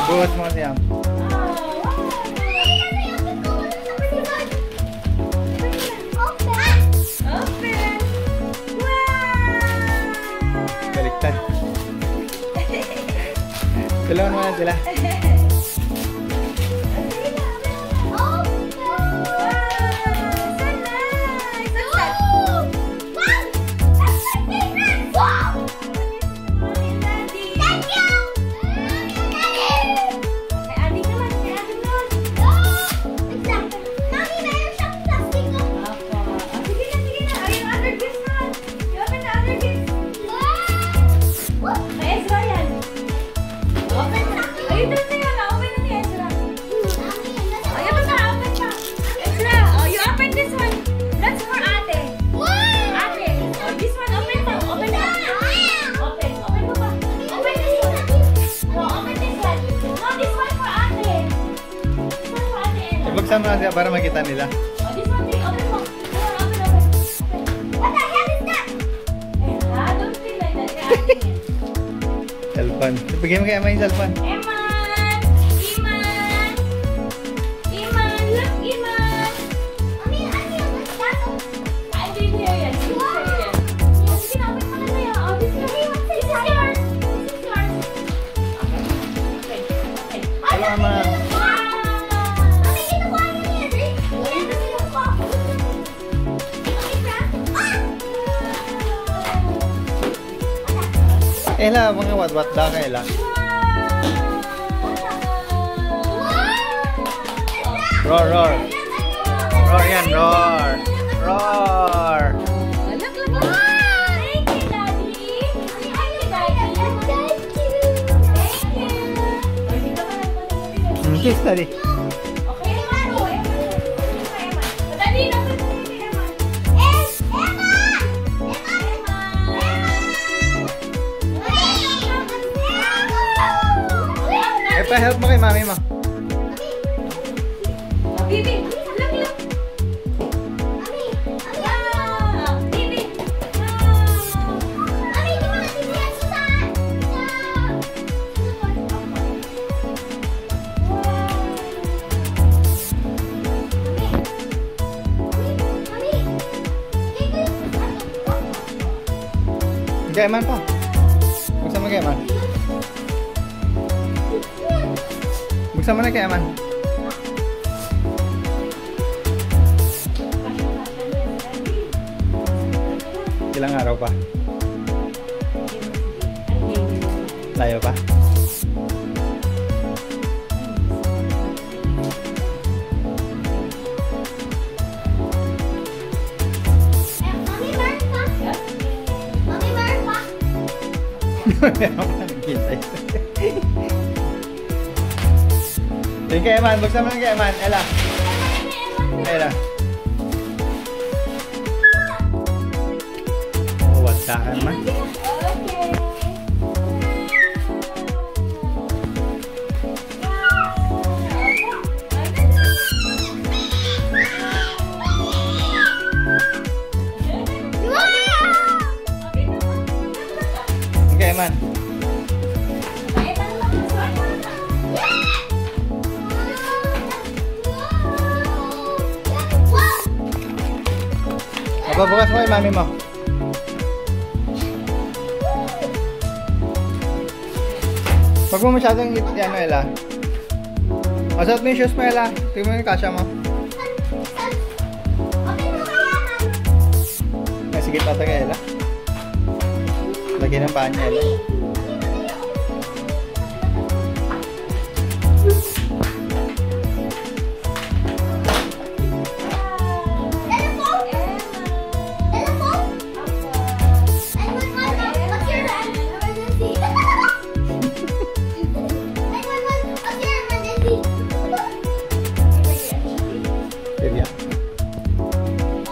Bukas mo kasi yan. Baliktad. Tulungan mo na sila. Buksan mo na siya para makita nila. Oh, this one, open mo. Open. What the hell is that? Don't feel like that. You're adding it. Cellphone. Bigyan mo kay Emma yung cellphone. Iman! Look, Iman! Ano yung bastato? I didn't hear yan. Sige na, open mo na tayo. Oh, this is yours. This is yours. Okay. Hello, Emma. Ela, mga wat-wat da ka, Ela. Roar. Roar yan, roar. Roar. Look. Thank you, Daddy. Kiss, Daddy. Okay, Emma. Daddy, dapat mo si Emma. Pa-help mo kay mami mo. Bibi, look. Bibi. Kay Eman pa. Buksan mo kay Eman. Buksan mo na kay Eman. Ilang araw pa? Layo pa? Yung kay Eman, buksan mo lang kay Eman. Ella. Ella. Oh, what's that, Eman? Okay, Eman. Bukas mo kay mami mo. Huwag mo masyadong ano, Ella. Masot mo yung shoes mo, Ella. Tingnan mo yung kasya mo. Sige, tatagay, Ella. Lagyan ng paa niya, Ella.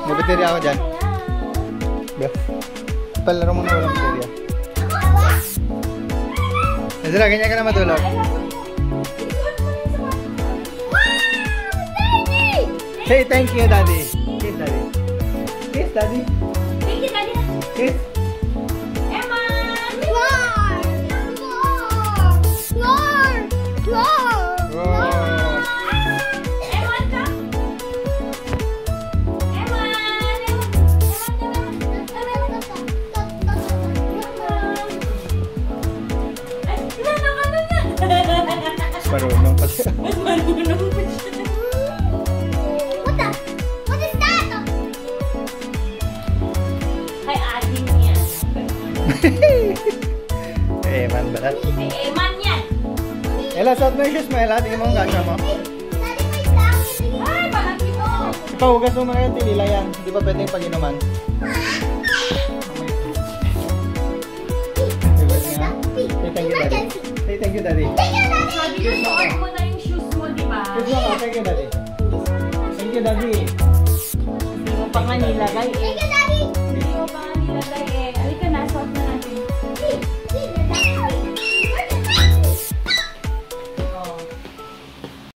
May baterya ako dyan. Palaro mo na walang baterya. Ezra, ganyan ka na matulog. Say thank you, Daddy. Kiss, Daddy. Kiss, Daddy. Thank you, Daddy. Kiss. Emma! Roar! Marunong pa siya. Mas marunong pa siya. What is that? Kay atin yan. Eh, man ba? Kay Eman yan. Ella, suot mo yung shoes mo, Ella. Tingnan mo ang kasya mo. Daddy, may dami. Ay, palagi mo. Ipahugas mo mga yung tinila yan. Hindi pa pwedeng pag-inuman. Diba nga? Say thank you, Daddy. Say thank you, Daddy. Sabi ko, suot mo na yung shoes mo, di ba? Kiss mo ka. Thank you, Daddy. Thank you, Daddy. Hindi mo pa nga nilagay eh. Thank you, Daddy. Hindi mo pa nga nilagay eh.